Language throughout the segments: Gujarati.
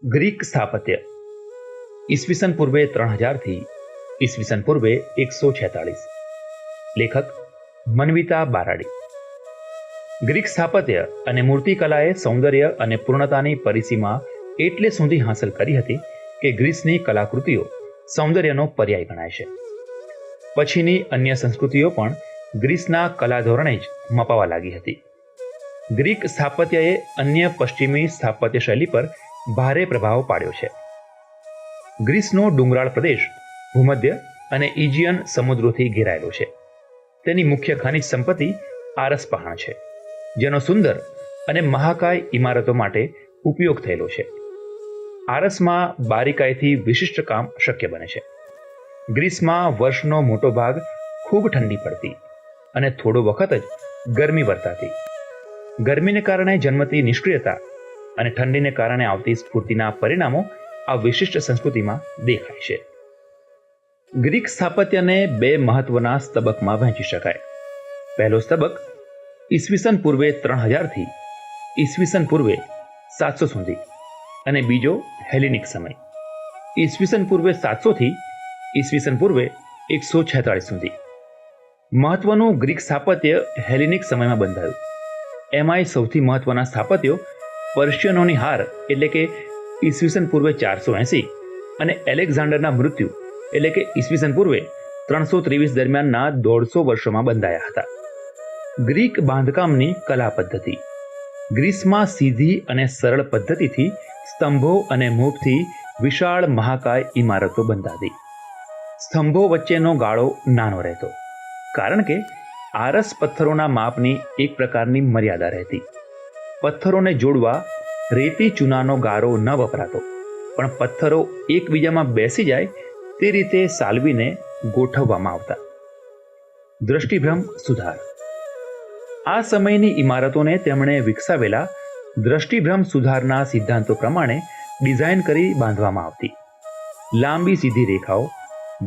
ગ્રીક સ્થાપત્ય ઈસવીસન પૂર્વે 3000 થી ઈસવીસન પૂર્વે 146. લેખક મનવિતા બારાડી. ગ્રીક સ્થાપત્ય અને મૂર્તિકલાએ સૌંદર્ય અને પૂર્ણતાની પરિસીમા એટલે સુધી હાંસલ કરી હતી કે ગ્રીસની કલાકૃતિઓ સૌંદર્યનો પર્યાય ગણાય છે. પછીની અન્ય સંસ્કૃતિઓ પણ ગ્રીસના કલા ધોરણે જ મપાવા લાગી હતી. ગ્રીક સ્થાપત્યએ અન્ય પશ્ચિમી સ્થાપત્ય શૈલી પર ભારે પ્રભાવ પાડ્યો છે. ગ્રીસનો ડુંગરાળ પ્રદેશ ભૂમધ્ય અને ઇજિયન સમુદ્રોથી ઘેરાયેલો છે. તેની મુખ્ય ખનિજ સંપત્તિ આરસ પહાણ છે, જેનો સુંદર અને મહાકાય ઇમારતો માટે ઉપયોગ થયેલો છે. આરસમાં બારીકાઈથી વિશિષ્ટ કામ શક્ય બને છે. ગ્રીસમાં વર્ષનો મોટો ભાગ ખૂબ ઠંડી પડતી અને થોડો વખત જ ગરમી વર્તાતી. ગરમીને કારણે જન્મતી નિષ્ક્રિયતા અને ઠંડીને કારણે આવતી સ્ફૂર્તિના પરિણામો આ વિશિષ્ટ સંસ્કૃતિમાં દેખાય છે. ગ્રીક સ્થાપત્યને બે મહત્વના સ્તબકમાં વહેંચી શકાય. પહેલો સ્તબક ઈસવીસન પૂર્વે 3000 થી ઈસવીસન પૂર્વે 700 સુધી અને બીજો હેલિનિક સમય ઈસવીસન પૂર્વે 700 થી ઈસવીસન પૂર્વે 146 સુધી. મહત્વનું ગ્રીક સ્થાપત્ય હેલિનિક સમયમાં બંધાયું. એમાંય સૌથી મહત્વના સ્થાપત્યો પર્શિયનોની હાર એટલે કે ઈસવીસન પૂર્વે 480 અને એલેક્ઝાન્ડરના મૃત્યુ એટલે કે ઈસવીસન પૂર્વે 323 દરમિયાનના 150 વર્ષોમાં બંધાયા હતા. ગ્રીક બાંધકામની કલા પદ્ધતિ. ગ્રીસમાં સીધી અને સરળ પદ્ધતિથી સ્તંભો અને મૂર્તિથી વિશાળ મહાકાય ઇમારતો બંધાતી. સ્તંભો વચ્ચેનો ગાળો નાનો રહેતો, કારણ કે આરસ પથ્થરોના માપની એક પ્રકારની મર્યાદા રહેતી. પથ્થરોને જોડવા રેતી ચૂનાનો ગારો ન વપરાતો, પણ પથ્થરો એકબીજામાં બેસી જાય તે રીતે સાલવીને ગોઠવવામાં આવતા. દ્રષ્ટિભ્રમ સુધાર. આ સમયની ઇમારતોને તેમણે વિકસાવેલા દ્રષ્ટિભ્રમ સુધારના સિદ્ધાંતો પ્રમાણે ડિઝાઇન કરી બાંધવામાં આવતી. લાંબી સીધી રેખાઓ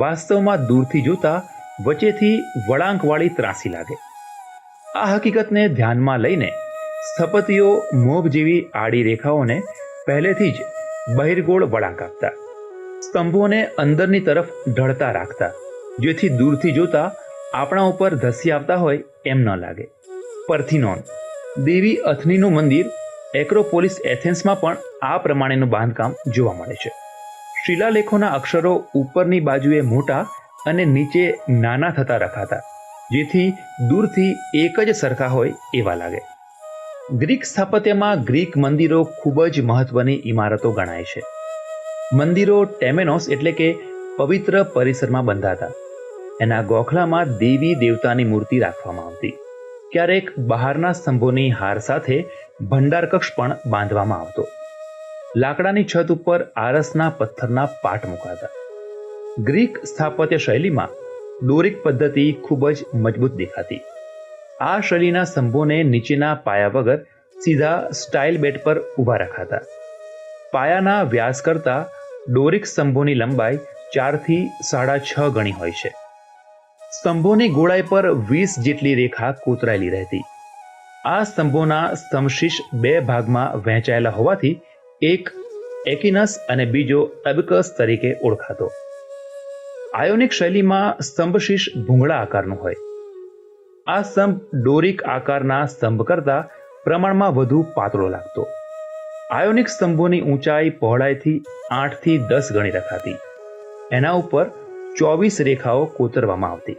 વાસ્તવમાં દૂરથી જોતા વચ્ચેથી વળાંકવાળી ત્રાંસી લાગે. આ હકીકતને ધ્યાનમાં લઈને સ્થપતિઓ મોભ જેવી આડી રેખાઓને પહેલેથી જ બહિર્ગોળ વળાંક આપતા. સ્તંભોને અંદરની તરફ ઢળતા રાખતા, જેથી દૂરથી જોતા આપણા ઉપર ધસી આવતા હોય એમ ન લાગે. પરથિનોન દેવી અથનીનું મંદિર એક્રોપોલિસ એથેન્સમાં પણ આ પ્રમાણેનું બાંધકામ જોવા મળે છે. શિલાલેખોના અક્ષરો ઉપરની બાજુએ મોટા અને નીચે નાના થતા રખાતા, જેથી દૂરથી એક જ સરખા હોય એવા લાગે. ગ્રીક સ્થાપત્યમાં ગ્રીક મંદિરો ખૂબ જ મહત્વની ઇમારતો ગણાય છે. મંદિરો ટેમેનોસ એટલે કે પવિત્ર પરિસરમાં બંધાતા. એના ગોખલામાં દેવી દેવતાની મૂર્તિ રાખવામાં આવતી. ક્યારેક બહારના સ્તંભોની હાર સાથે ભંડાર કક્ષ પણ બાંધવામાં આવતો. લાકડાની છત ઉપર આરસના પથ્થરના પાટ મુકાતા. ગ્રીક સ્થાપત્ય શૈલીમાં ડોરિક પદ્ધતિ ખૂબ જ મજબૂત દેખાતી. આ શૈલીના સ્તંભોને નીચેના પાયા વગર સીધા સ્ટાઇલ બેડ પર ઊભા રખાતા. પાયાના વ્યાસ કરતાં ડોરિક સ્તંભોની લંબાઈ 4 થી 6.5 ગણી હોય છે. સ્તંભોની ગોળાઈ પર 20 જેટલી રેખા કોતરાયેલી રહેતી. આ સ્તંભોના સ્તંભશીશ બે ભાગમાં વહેંચાયેલા હોવાથી એક એકિનસ અને બીજો એબકસ તરીકે ઓળખાતો. આયોનિક શૈલીમાં સ્તંભશીશ ભૂંગળા આકારનું હોય. આ સ્તંભ ડોરિક આકારના સ્તંભ કરતાં પ્રમાણમાં વધુ પાતળો લાગતો. આયોનિક સ્તંભોની ઊંચાઈ પહોળાઈથી 8 થી 10 ગણી રખાતી. એના ઉપર 24 રેખાઓ કોતરવામાં આવતી.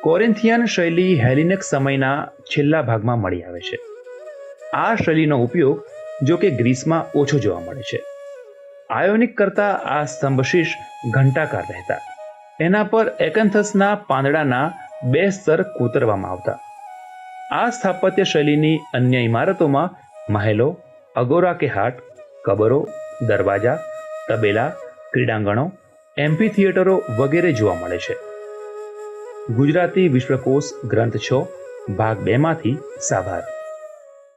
કોરિન્થિયન શૈલી હેલિનિક સમયના છેલ્લા ભાગમાં મળી આવે છે. આ શૈલીનો ઉપયોગ જો કે ગ્રીસમાં ઓછો જોવા મળે છે. આયોનિક કરતાં આ સ્તંભશીશ ઘંટાકાર રહેતા. એના પર એકેન્થસના પાંદડાના 2 સ્તર કોતરવામાં આવતા. આ સ્થાપત્ય શૈલીની અન્ય ઇમારતોમાં મહેલો, અગોરા કે હાટ, કબરો, દરવાજા, તબેલા, ક્રીડાંગણો, એમ્ફી થિયેટરો વગેરે જોવા મળે છે. ગુજરાતી વિશ્વકોશ ગ્રંથ 6 ભાગ 2 માંથી સાભાર.